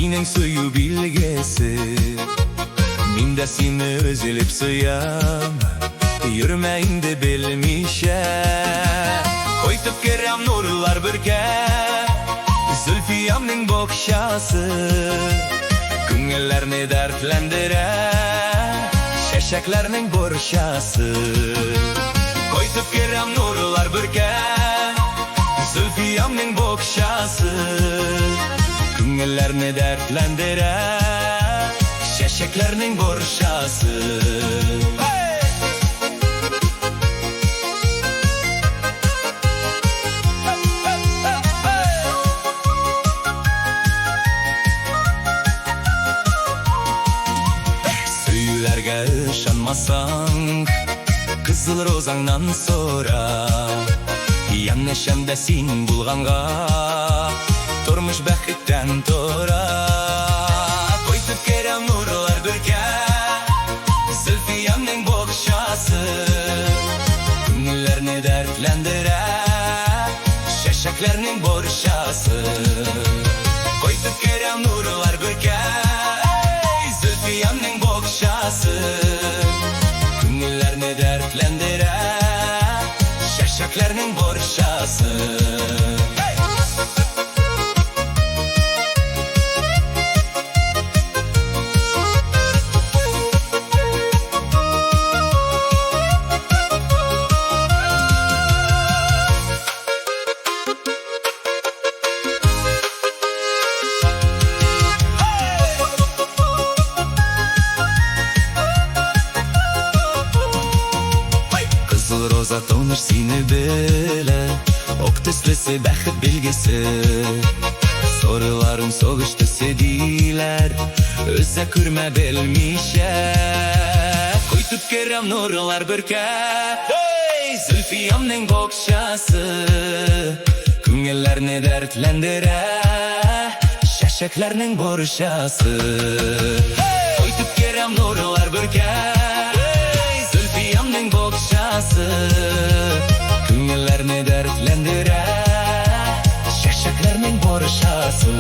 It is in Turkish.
Senin suyu bilgesi, min de seni özülüp suyam, yürümeğinde bilmişe. Koytup kerem nurlar birge, Zülfiyamның bokşası, Күңелләрне dertlendire, Şeşeklerning borşası. Koytup kerem nurlar birge, Zülfiyamның bokşası, Күңелләрне dertlendire, Şeşeklerning borşası. Söylerge ışanmasan, Kızıl rozаңнан sonra, Yanneşemde sin bulğanға, Turmuş бәхеттен тора. Koytup kerem nurlar birge, Zülfiyamның bokşası, Күңелләрне dertlendire, Şeşeklerning borşası. Koytup kerem nurlar birge, Zülfiyamның bokşası, Күңелләрне dertlendire, Şeşeklerning borşası. Kızıl roza tanır seni bile, Ok tüslüsü bәхет bilgisi. Sorularım soğuştu sediler, Özze kürme bilmişe. Koytup kerem nurlar birge, Zülfiyamның bokşası, Күңелләрне dertlendire, Şeşeklerning borşası. Koytup kerem nurlar birge, Zülfiyamның bokşası, Күңелләрне dertlendire, Şeşeklerning borşası.